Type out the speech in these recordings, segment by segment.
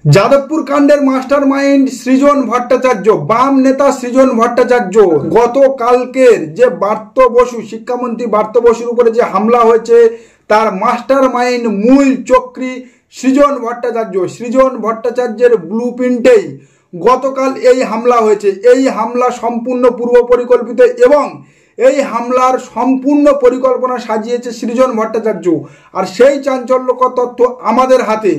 যাদবপুর কাণ্ডের master mind সৃজন ভট্টাচার্য, বাম নেতা সৃজন ভট্টাচার্য গতকালকের যে বার্ত বসু শিক্ষামন্ত্রী বার্ত বসুর উপরে যে হামলা হয়েছে তার মাস্টার মাইন্ড মূল চক্রী সৃজন ভট্টাচার্য। সৃজন ভট্টাচার্যের ব্লুপ্রিন্টেই গতকাল এই হামলা হয়েছে। এই হামলা সম্পূর্ণ পূর্ব পরিকল্পিত এবং এই হামলার সম্পূর্ণ পরিকল্পনা সাজিয়েছে সৃজন ভট্টাচার্য। আর সেই চাঞ্চল্যকর তথ্য আমাদের হাতে।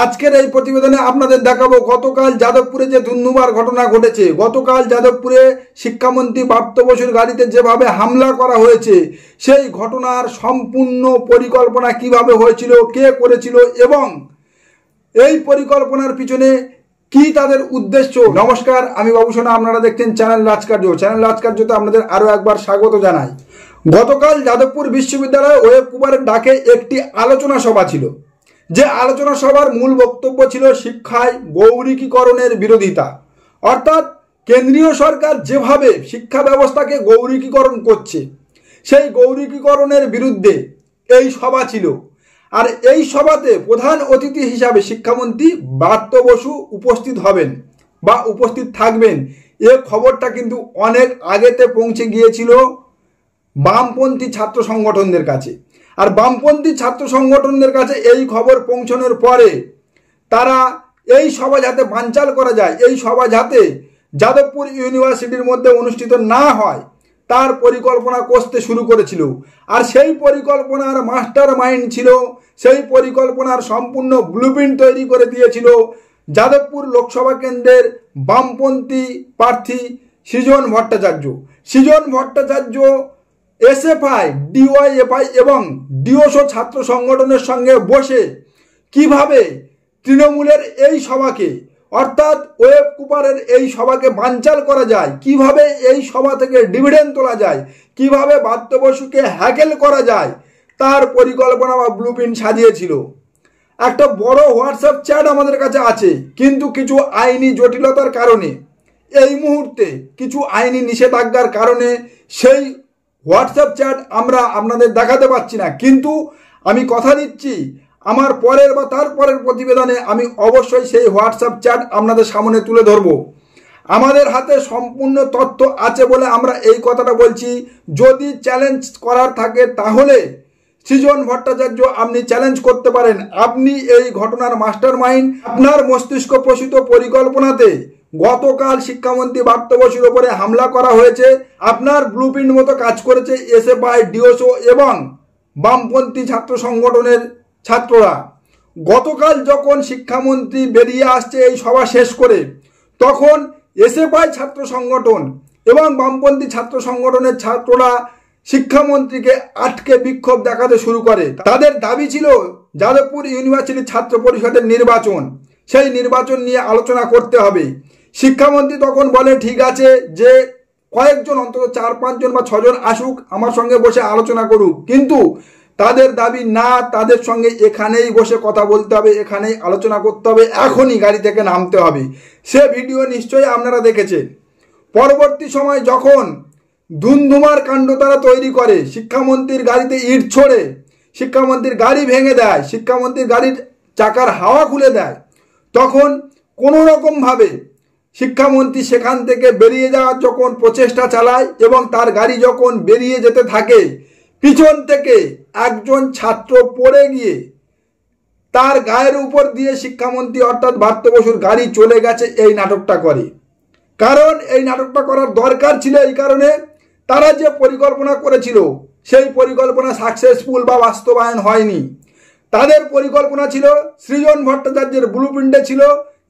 আজকের এই প্রতিবেদনে আপনাদের দেখাবো গতকাল যাদবপুরে যে ধুন্ধুমার ঘটনা ঘটেছে। গতকাল যাদবপুরে শিক্ষামন্ত্রী পার্থ বসুর গাড়িতে যেভাবে হামলা করা হয়েছে সেই ঘটনার সম্পূর্ণ পরিকল্পনা কিভাবে হয়েছিল, কে করেছিল এবং এই পরিকল্পনার পিছনে কি তাদের উদ্দেশ্য। নমস্কার, আমি বাবু সোনা, আপনারা দেখছেন চ্যানেল রাজকার্য। চ্যানেল রাজকার্যতে আপনাদের আরও একবার স্বাগত জানাই। গতকাল যাদবপুর বিশ্ববিদ্যালয়ে ওয়েব কুমারের ডাকে একটি আলোচনা সভা ছিল। যে আলোচনা সভার মূল বক্তব্য ছিল শিক্ষায় গৌরিকীকরণের বিরোধিতা। অর্থাৎ কেন্দ্রীয় সরকার যেভাবে শিক্ষা ব্যবস্থাকে গৌরিকীকরণ করছে সেই গৌরিকীকরণের বিরুদ্ধে এই সভা ছিল। আর এই সভাতে প্রধান অতিথি হিসাবে শিক্ষামন্ত্রী পার্থ বসু উপস্থিত হবেন বা উপস্থিত থাকবেন। এ খবরটা কিন্তু অনেক আগেতে পৌঁছে গিয়েছিল বামপন্থী ছাত্র সংগঠনদের কাছে। আর বামপন্থী ছাত্র সংগঠনদের কাছে এই খবর পৌঁছানোর পরে তারা এই সভা যাতে বানচাল করা যায়, এই সভা যাতে যাদবপুর ইউনিভার্সিটির মধ্যে অনুষ্ঠিত না হয় তার পরিকল্পনা করতে শুরু করেছিল। আর সেই পরিকল্পনার মাস্টার মাইন্ড ছিল, সেই পরিকল্পনার সম্পূর্ণ ব্লুপ্রিন্ট তৈরি করে দিয়েছিল যাদবপুর লোকসভা কেন্দ্রের বামপন্থী প্রার্থী সৃজন ভট্টাচার্য। সৃজন ভট্টাচার্য এসএফআই, ডিওয়াইএফআই এবং ডিওসো ছাত্র সংগঠনের সঙ্গে বসে কিভাবে তৃণমূলের এই সভাকে অর্থাৎ ওয়েব কুপারের এই সভাকে বানচাল করা যায়, কিভাবে এই সভা থেকে ডিভিডেন্ড তোলা যায়, কিভাবে পার্থ বসুকে হ্যাকেল করা যায় তার পরিকল্পনা বা ব্লুপ্রিন্ট সাজিয়েছিল। একটা বড় হোয়াটসঅ্যাপ চ্যাট আমাদের কাছে আছে, কিন্তু কিছু আইনি জটিলতার কারণে এই মুহূর্তে কিছু আইনি নিষেধাজ্ঞার কারণে সেই হোয়াটসঅ্যাপ চ্যাট আমরা আপনাদের দেখাতে পাচ্ছি না। কিন্তু আমি কথা দিচ্ছি আমার পরের বা তারপরের প্রতিবেদনে আমি অবশ্যই সেই হোয়াটসঅ্যাপ চ্যাট আপনাদের সামনে তুলে ধরব। আমাদের হাতে সম্পূর্ণ তথ্য আছে বলে আমরা এই কথাটা বলছি। যদি চ্যালেঞ্জ করার থাকে তাহলে সৃজন ভট্টাচার্য আপনি চ্যালেঞ্জ করতে পারেন। আপনি এই ঘটনার মাস্টার মাইন্ড, আপনার মস্তিষ্ক প্রসূত পরিকল্পনাতে গতকাল শিক্ষামন্ত্রী পার্থ বসুর উপরে হামলা করা হয়েছে, আপনার ব্লুপ্রিন্ট মতো কাজ করেছে এসএফআই, ডিওসো এবং বামপন্থী ছাত্র সংগঠনের ছাত্ররা। গতকাল যখন শিক্ষামন্ত্রী বেরিয়ে আসছে এই সভা শেষ করে, তখন এসএফআই ছাত্র সংগঠন এবং বামপন্থী ছাত্র সংগঠনের ছাত্ররা শিক্ষামন্ত্রীকে আটকে বিক্ষোভ দেখাতে শুরু করে। তাদের দাবি ছিল যাদবপুর ইউনিভার্সিটির ছাত্র পরিষদের নির্বাচন, সেই নির্বাচন নিয়ে আলোচনা করতে হবে। শিক্ষামন্ত্রী তখন বলে ঠিক আছে, যে কয়েকজন অন্তত 4-5 জন বা 6 জন আসুক, আমার সঙ্গে বসে আলোচনা করুক। কিন্তু তাদের দাবি না, তাদের সঙ্গে এখানেই বসে কথা বলতে হবে, এখানেই আলোচনা করতে হবে, এখনই গাড়ি থেকে নামতে হবে। সে ভিডিও নিশ্চয়ই আপনারা দেখেছেন। পরবর্তী সময় যখন ধুন্ধুমার কাণ্ড তারা তৈরি করে, শিক্ষামন্ত্রীর গাড়িতে ইট ছোড়ে, শিক্ষামন্ত্রীর গাড়ি ভেঙে দেয়, শিক্ষামন্ত্রীর গাড়ির চাকার হাওয়া খুলে দেয়, তখন কোনো রকমভাবে শিক্ষামন্ত্রী সেখান থেকে বেরিয়ে যাওয়ার যখন প্রচেষ্টা চালায় এবং তার গাড়ি যখন বেরিয়ে যেতে থাকে, পিছন থেকে একজন ছাত্র পড়ে গিয়ে তার গায়ের উপর দিয়ে শিক্ষামন্ত্রী অর্থাৎ পার্থ বসুর গাড়ি চলে গেছে এই নাটকটা করে। কারণ এই নাটকটা করার দরকার ছিল এই কারণে, তারা যে পরিকল্পনা করেছিল সেই পরিকল্পনা সাকসেসফুল বা বাস্তবায়ন হয়নি। তাদের পরিকল্পনা ছিল, সৃজন ভট্টাচার্যের ব্লুপ্রিন্টে ছিল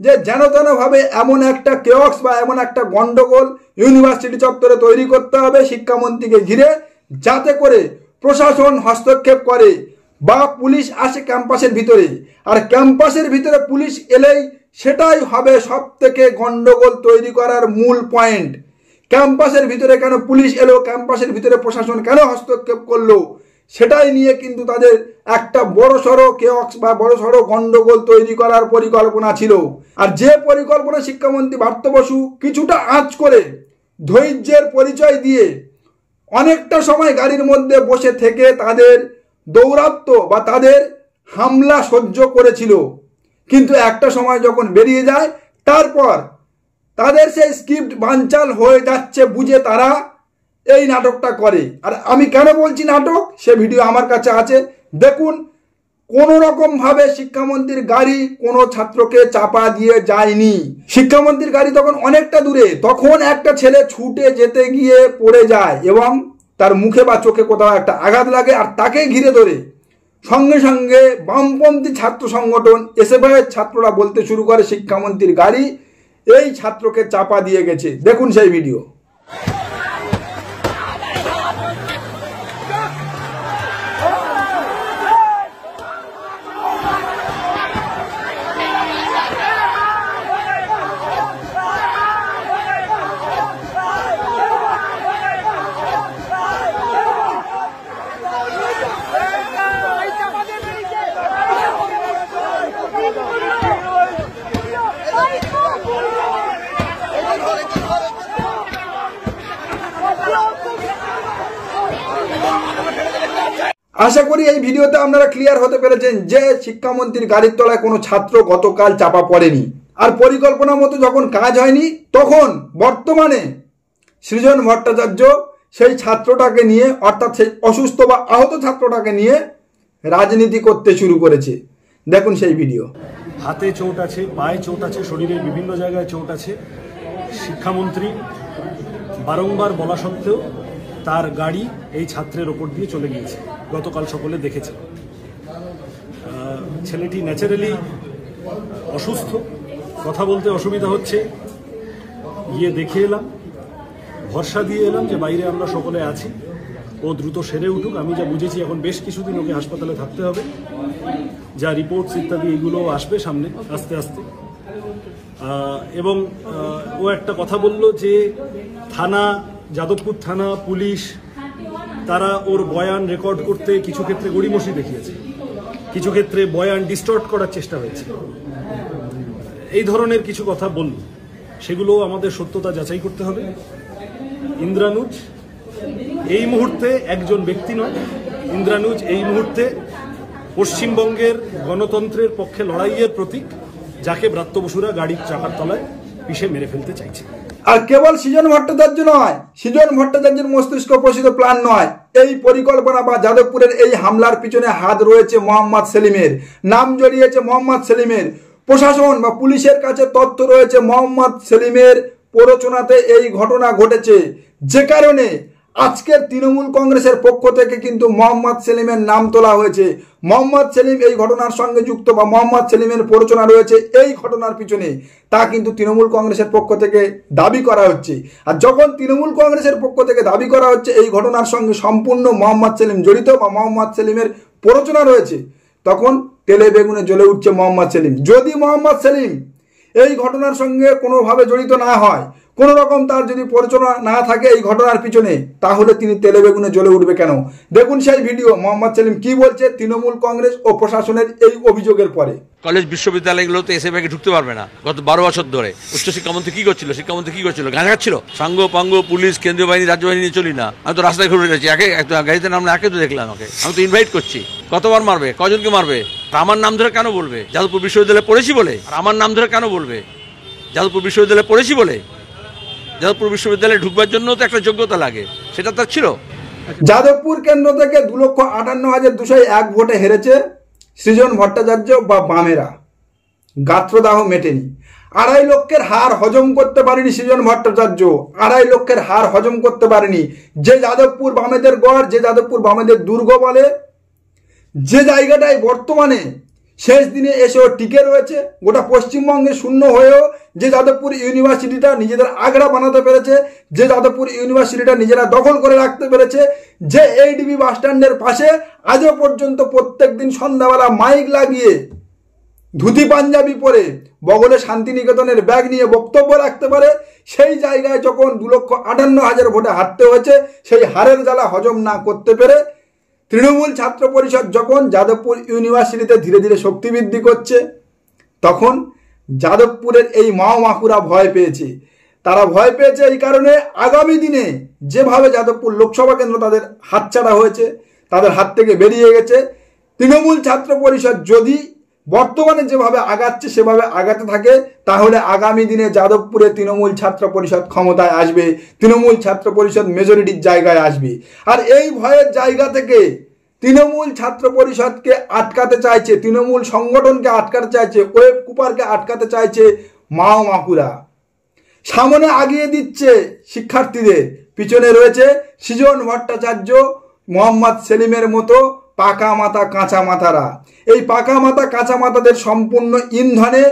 যে যেন তেনভাবে এমন একটা কেওয়াক্স বা এমন একটা গন্ডগোল ইউনিভার্সিটি চত্বরে তৈরি করতে হবে শিক্ষামন্ত্রীকে ঘিরে, যাতে করে প্রশাসন হস্তক্ষেপ করে বা পুলিশ আসে ক্যাম্পাসের ভিতরে। আর ক্যাম্পাসের ভিতরে পুলিশ এলেই সেটাই হবে সব থেকে গন্ডগোল তৈরি করার মূল পয়েন্ট। ক্যাম্পাসের ভিতরে কেন পুলিশ এলো, ক্যাম্পাসের ভিতরে প্রশাসন কেন হস্তক্ষেপ করলো, সেটাই নিয়ে কিন্তু তাদের একটা বড়সড় কেওয়াক্স বা বড়সড় গন্ডগোল তৈরি করার পরিকল্পনা ছিল। আর যে পরিকল্পনা শিক্ষামন্ত্রী পার্থ বসু কিছুটা আঁচ করে ধৈর্যের পরিচয় দিয়ে অনেকটা সময় গাড়ির মধ্যে বসে থেকে তাদের দৌরাত্ম্য বা তাদের হামলা সহ্য করেছিল, কিন্তু একটা সময় যখন বেরিয়ে যায় তারপর তাদের সেই স্ক্রিপ্ট বানচাল হয়ে যাচ্ছে বুঝে তারা এই নাটকটা করে। আর আমি কেন বলছি নাটক, সে ভিডিও আমার কাছে আছে, দেখুন। কোনো রকম ভাবে শিক্ষামন্ত্রীর গাড়ি কোনো ছাত্রকে চাপা দিয়ে যায়নি। শিক্ষামন্ত্রীর গাড়ি তখন অনেকটা দূরে, তখন একটা ছেলে ছুটে যেতে গিয়ে পড়ে যায় এবং তার মুখে বা চোখে কোথাও একটা আঘাত লাগে, আর তাকে ঘিরে ধরে সঙ্গে সঙ্গে বামপন্থী ছাত্র সংগঠন এসএফআইয়ের ছাত্ররা বলতে শুরু করে শিক্ষামন্ত্রীর গাড়ি এই ছাত্রকে চাপা দিয়ে গেছে। দেখুন সেই ভিডিও। আশা করি এই ভিডিওতে আপনারা ক্লিয়ার হতে পেরেছেন যে শিক্ষামন্ত্রীর গাড়ির তলায় কোনো ছাত্র গতকাল চাপা পড়েনি। আর পরিকল্পনা মতো যখন কাজ হয়নি তখন বর্তমানে সৃজন ভট্টাচার্য সেই ছাত্রটাকে নিয়ে, অর্থাৎ সেই অসুস্থ বা আহত ছাত্রটাকে নিয়ে রাজনীতি করতে শুরু করেছে। দেখুন সেই ভিডিও। হাতে চোট আছে, পায়ে চোট আছে, শরীরের বিভিন্ন জায়গায় চোট আছে। শিক্ষামন্ত্রী বারংবার বলা সত্ত্বেও তার গাড়ি এই ছাত্রের ওপর দিয়ে চলে গিয়েছে। গতকাল সকলে দেখেছে। ছেলেটি ন্যাচারালি অসুস্থ, কথা বলতে অসুবিধা হচ্ছে। গিয়ে দেখে এলাম, ভরসা দিয়ে এলাম যে বাইরে আমরা সকলে আছি, ও দ্রুত সেরে উঠুক। আমি যা বুঝেছি এখন বেশ কিছুদিন ওকে হাসপাতালে থাকতে হবে, যা রিপোর্টস ইত্যাদি এগুলো আসবে সামনে আস্তে আস্তে। এবং ও একটা কথা বলল যে থানা, যাদবপুর থানা, পুলিশ তারা ওর বয়ান রেকর্ড করতে কিছু ক্ষেত্রে গড়িমসি দেখিয়েছে, কিছু ক্ষেত্রে বয়ান ডিস্টর্ট করার চেষ্টা হয়েছে, এই ধরনের কিছু কথা বলল। সেগুলো আমাদের সত্যতা যাচাই করতে হবে। ইন্দ্রানুজ এই মুহূর্তে একজন ব্যক্তি নয়, ইন্দ্রানুজ এই মুহূর্তে পশ্চিমবঙ্গের গণতন্ত্রের পক্ষে লড়াইয়ের প্রতীক, যাকে ব্রাত্য বসুরা গাড়ির চাকার তলায় পিষে মেরে ফেলতে চাইছে। আর কেবল সৃজন ভট্টাচার্য নয়, সৃজন ভট্টাচার্যের মস্তিষ্ক প্রসিত প্ল্যান নয়, এই পরিকল্পনা বা যাদবপুরের এই হামলার পিছনে হাত রয়েছে মোহাম্মদ সেলিমের, নাম জড়িয়েছে মোহাম্মদ সেলিমের। প্রশাসন বা পুলিশের কাছে তথ্য রয়েছে মোহাম্মদ সেলিমের প্ররোচনাতে এই ঘটনা ঘটেছে, যে কারণে আজকের তৃণমূল কংগ্রেসের পক্ষ থেকে কিন্তু মোহাম্মদ সেলিমের নাম তোলা হয়েছে। মোহাম্মদ সেলিম এই ঘটনার সঙ্গে যুক্ত বা মোহাম্মদ সেলিমের প্ররোচনা রয়েছে এই ঘটনার পিছনে, তা কিন্তু তৃণমূল কংগ্রেসের পক্ষ থেকে দাবি করা হচ্ছে। আর যখন তৃণমূল কংগ্রেসের পক্ষ থেকে দাবি করা হচ্ছে এই ঘটনার সঙ্গে সম্পূর্ণ মোহাম্মদ সেলিম জড়িত বা মোহাম্মদ সেলিমের প্ররোচনা রয়েছে, তখন তেলে বেগুনে জ্বলে উঠছে মোহাম্মদ সেলিম। যদি মোহাম্মদ সেলিম এই ঘটনার সঙ্গে কোনোভাবে জড়িত না হয়, কোনো রকম তার যদি প্ররোচনা না থাকে এই ঘটনার পিছনে, তাহলে তিনি তেলে বেগুনে জ্বলে উঠবে কেন? দেখুন সেই ভিডিও, মোহাম্মদ সেলিম কি বলছে তৃণমূল কংগ্রেস ও প্রশাসনের এই অভিযোগের পরে। কলেজ বিশ্ববিদ্যালয়গুলো তো এসএফআইকে ঢুকতে পারবে না। গত 12 বছর ধরে উচ্চশিক্ষামন্ত্রী কি করছিল, শিক্ষামন্ত্রী কি করছিল? গাঁজা খাচ্ছিল। সাঙ্গ পাঙ্গ পুলিশ, কেন্দ্রীয় বাহিনী, রাজ্য বাহিনী নিয়ে চলি না। আমি তো রাস্তায় ঘুরে যাচ্ছি, গাড়িতে নামলে একে তো দেখলাম, আমাকে আমি তো ইনভাইট করছি। কতবার মারবে, কজনকে মারবে? আমার নাম ধরে কেন বলবে? যাদবপুর বিশ্ববিদ্যালয়ে পড়েছি বলে। আর আমার নাম ধরে কেন বলবে? যাদবপুর বিশ্ববিদ্যালয়ে পড়েছি বলে। যাদবপুর বিশ্ববিদ্যালয়ে ঢুকবার জন্য তো একটা যোগ্যতা লাগে, সেটা তার ছিল। যাদবপুর কেন্দ্র থেকে 2,58,201 ভোটে হেরেছে সৃজন ভট্টাচার্য বা বামেরা। গাত্রদাহ মেটেনি। 2.5 লক্ষের হার হজম করতে পারেনি সৃজন ভট্টাচার্য, 2.5 লক্ষের হার হজম করতে পারেনি। যে যাদবপুর বামেদের গড়, যে যাদবপুর বামেদের দুর্গ বলে, যে জায়গাটায় বর্তমানে শেষ দিনে এসেও টিকে রয়েছে, গোটা পশ্চিমবঙ্গে শূন্য হয়েও যে যাদবপুর ইউনিভার্সিটিটা নিজেদের আগড়া বানাতে পেরেছে, যে যাদবপুর ইউনিভার্সিটিটা নিজেরা দখল করে রাখতে পেরেছে, যে এইডিবি বাস স্ট্যান্ডের পাশে আজও পর্যন্ত প্রত্যেক দিন সন্ধ্যাবেলা মাইক লাগিয়ে ধুতি পাঞ্জাবি পরে বগলে শান্তিনিকেতনের ব্যাগ নিয়ে বক্তব্য রাখতে পারে, সেই জায়গায় যখন 2,58,000 ভোটে হারতে হয়েছে, সেই হারের জ্বালা হজম না করতে পেরে তৃণমূল ছাত্র পরিষদ যখন যাদবপুর ইউনিভার্সিটিতে ধীরে ধীরে শক্তি বৃদ্ধি করছে, তখন যাদবপুরের এই মাওমাকুরা ভয় পেয়েছে। তারা ভয় পেয়েছে এই কারণে, আগামী দিনে যেভাবে যাদবপুর লোকসভা কেন্দ্র তাদের হাতছাড়া হয়েছে, তাদের হাত থেকে বেরিয়ে গেছে, তৃণমূল ছাত্র পরিষদ যদি বর্তমানে যেভাবে আগাচ্ছে সেভাবে আগাতে থাকে, তাহলে আগামী দিনে যাদবপুরে তৃণমূল ছাত্র পরিষদ ক্ষমতায় আসবে, তৃণমূল ছাত্র পরিষদ মেজরিটির জায়গায় আসবে। আর এই ভয়ের জায়গা থেকে তৃণমূল ছাত্র পরিষদকে আটকাতে চাইছে, তৃণমূল সংগঠনকে আটকাতে চাইছে, ওয়েব কুপারকে আটকাতে চাইছে মাও মাকুরা। সামনে আগিয়ে দিচ্ছে শিক্ষার্থীদের, পিছনে রয়েছে সৃজন ভট্টাচার্য, মোহাম্মদ সেলিমের মতো পাকা মাথা কাঁচা মাথারা। এই পাকা মাথা কাঁচা মাথাদের সম্পূর্ণ ইন্ধনে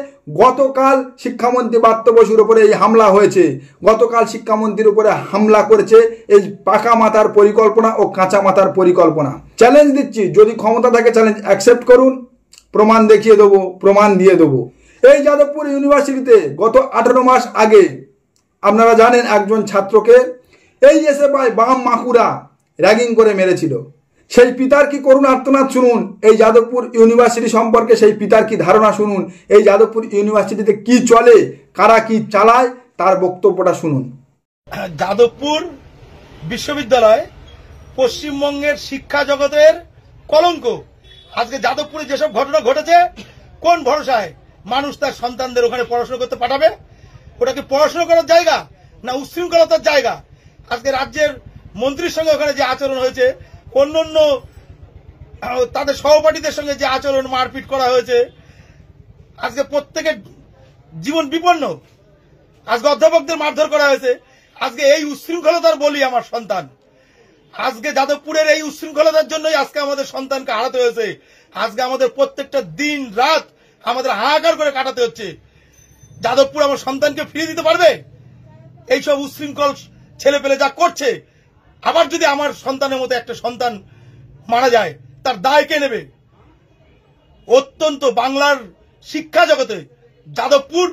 গতকাল শিক্ষামন্ত্রী ব্রাত্য বসুর উপরে এই হামলা হয়েছে। গতকাল শিক্ষামন্ত্রীর উপরে হামলা করেছে এই পাকা মাথার পরিকল্পনা ও কাঁচা মাথার পরিকল্পনা। চ্যালেঞ্জ দিচ্ছি, যদি ক্ষমতা থাকে চ্যালেঞ্জ অ্যাকসেপ্ট করুন, প্রমাণ দেখিয়ে দেবো, প্রমাণ দিয়ে দেবো। এই যাদবপুর ইউনিভার্সিটিতে গত 18 মাস আগে আপনারা জানেন একজন ছাত্রকে এই এসএফআই বাম মাকুরা র্যাগিং করে মেরেছিল। সেই পিতার কি করুণ আর্তনাদ শুনুন, এই যাদবপুর ইউনিভার্সিটি সম্পর্কে সেই পিতার কি ধারণা শুনুন, এই যাদবপুর ইউনিভার্সিটিতে কি চলে, কারা কি চালায়, তার বক্তব্যটা শুনুন। যাদবপুর বিশ্ববিদ্যালয় পশ্চিমবঙ্গের শিক্ষা জগতের কলঙ্ক। আজকে যাদবপুরে যেসব ঘটনা ঘটেছে, কোন ভরসায় মানুষ তার সন্তানদের ওখানে পড়াশোনা করতে পাঠাবে? ওটা কি পড়াশোনা করার জায়গা না উচ্ছৃঙ্খলতার জায়গা? আজকে রাজ্যের মন্ত্রীর সঙ্গে ওখানে যে আচরণ হয়েছে, অন্যান্য তাদের সহপাঠীদের সঙ্গে যে আচরণ, মারপিট করা হয়েছে, আজকে প্রত্যেকের জীবন বিপন্ন। আজকে অধ্যাপকদের মারধর করা হয়েছে। আজকে এই উচ্ছৃঙ্খলতার বলি আমার সন্তান। আজকে যাদবপুরের এই উচ্ছৃঙ্খলতার জন্যই আজকে আমাদের সন্তানকে হারাতে হয়েছে। আজকে আমাদের প্রত্যেকটা দিন রাত আমাদের হাহাকার করে কাটাতে হচ্ছে। যাদবপুর আমার সন্তানকে ফিরিয়ে দিতে পারবে? এইসব উচ্ছৃঙ্খল ছেলে পেলে যা করছে, আবার যদি আমার সন্তানের মতো একটা সন্তান মারা যায়, তার দায় কে নেবে? অত্যন্ত বাংলার শিক্ষা জগতে যাদবপুর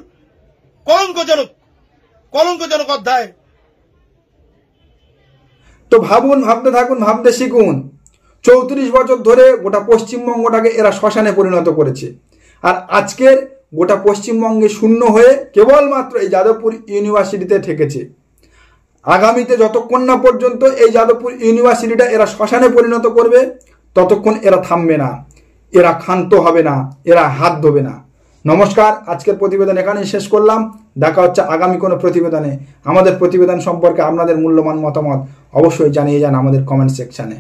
কলঙ্কজনক অধ্যায়। তো ভাবুন, ভাবতে থাকুন, ভাবতে শিখুন। 34 বছর ধরে গোটা পশ্চিমবঙ্গটাকে এরা শ্মশানে পরিণত করেছে। আর আজকের গোটা পশ্চিমবঙ্গে শূন্য হয়ে কেবলমাত্র এই যাদবপুর ইউনিভার্সিটিতে ঠেকেছে। আগামীতে যতক্ষণ না পর্যন্ত এই যাদবপুর ইউনিভার্সিটিটা এরা শ্মশানে পরিণত করবে, ততক্ষণ এরা থামবে না, এরা ক্ষান্ত হবে না, এরা হাত ধোবে না। নমস্কার, আজকের প্রতিবেদন এখানেই শেষ করলাম। দেখা হচ্ছে আগামী কোনো প্রতিবেদনে। আমাদের প্রতিবেদন সম্পর্কে আপনাদের মূল্যবান মতামত অবশ্যই জানিয়ে যান আমাদের কমেন্ট সেকশানে।